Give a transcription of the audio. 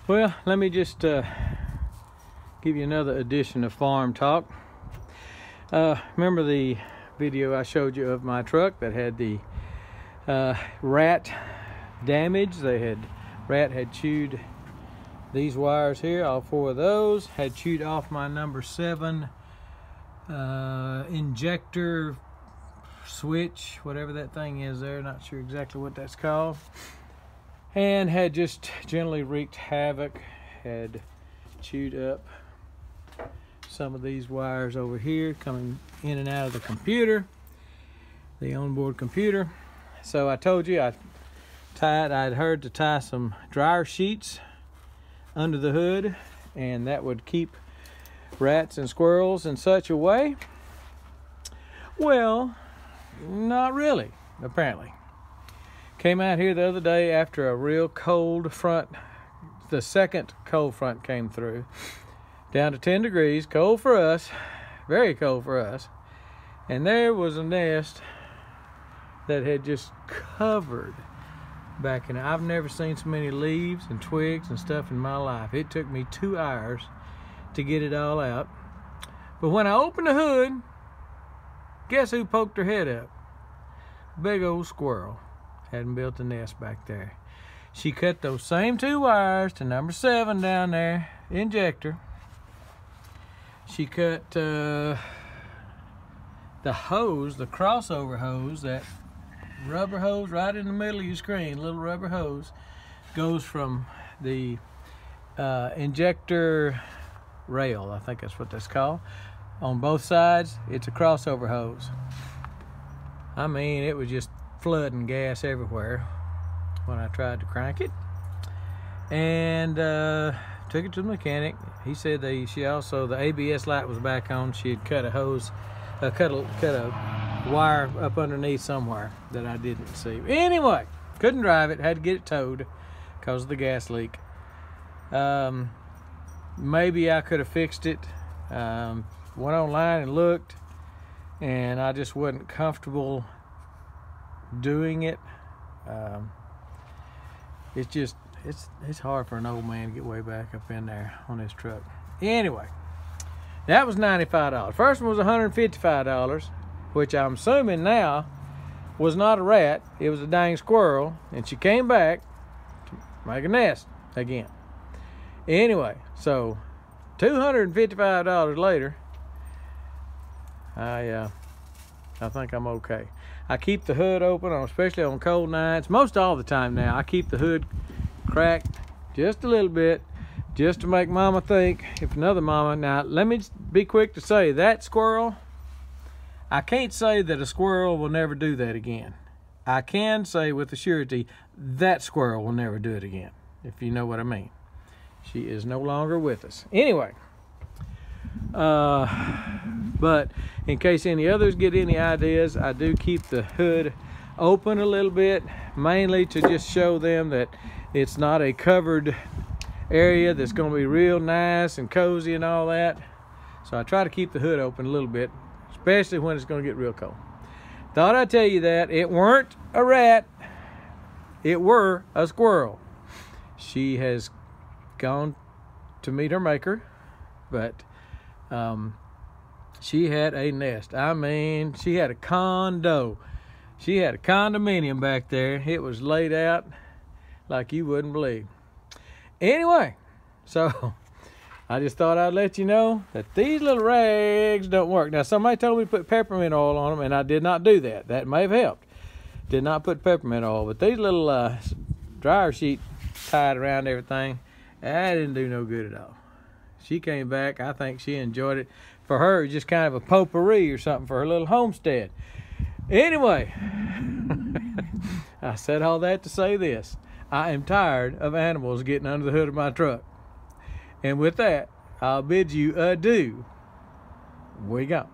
Well, let me just give you another edition of Farm Talk. Remember the video I showed you of my truck that had the rat damage? Rat had chewed these wires here, all four of those, had chewed off my number 7 injector switch, whatever that thing is there, not sure exactly what that's called, and had just generally wreaked havoc, had chewed up some of these wires over here coming in and out of the computer, the onboard computer. So I told you I'd heard to tie some dryer sheets under the hood, and that would keep rats and squirrels in such a way. Well, not really, apparently. Came out here the other day after a real cold front. The second cold front came through, down to 10 degrees, cold for us, very cold for us. And there was a nest that had just covered back in it. I've never seen so many leaves and twigs and stuff in my life. It took me 2 hours to get it all out. But when I opened the hood, guess who poked her head up? Big old squirrel. Hadn't built a nest back there. She cut those same 2 wires to number 7 down there, injector. She cut the hose, the crossover hose, that rubber hose right in the middle of your screen, little rubber hose, goes from the injector rail, I think that's what that's called. On both sides, it's a crossover hose. I mean, it was just flooding gas everywhere when I tried to crank it. And took it to the mechanic. He said she also, the ABS light was back on. She had cut a hose, cut a wire up underneath somewhere that I didn't see. Anyway, couldn't drive it, had to get it towed because of the gas leak. Maybe I could have fixed it. Went online and looked, and I just wasn't comfortable doing it. It's hard for an old man to get way back up in there on his truck. Anyway, that was $95. First one was $155, which I'm assuming now was not a rat, it was a dang squirrel, and she came back to make a nest again. Anyway, so $255 later, I think I'm okay. I keep the hood open, especially on cold nights. Most all the time now, I keep the hood cracked just a little bit, just to make Mama think, if another mama. Now, let me be quick to say, that squirrel, I can't say that a squirrel will never do that again. I can say with a surety, that squirrel will never do it again, if you know what I mean. She is no longer with us. Anyway, but in case any others get any ideas, I do keep the hood open a little bit, mainly to just show them that it's not a covered area that's going to be real nice and cozy and all that. So I try to keep the hood open a little bit, especially when it's going to get real cold. Thought I'd tell you that. It weren't a rat, it were a squirrel. She has gone to meet her maker, but she had a nest. I mean, she had a condo. She had a condominium back there. It was laid out like you wouldn't believe. Anyway, so I just thought I'd let you know that these little rags don't work. Now, somebody told me to put peppermint oil on them, and I did not do that. That may have helped. Did not put peppermint oil, but these little dryer sheet tied around everything, that didn't do no good at all. She came back. I think she enjoyed it. For her, it was just kind of a potpourri or something for her little homestead. Anyway, I said all that to say this. I am tired of animals getting under the hood of my truck. And with that, I'll bid you adieu. We go.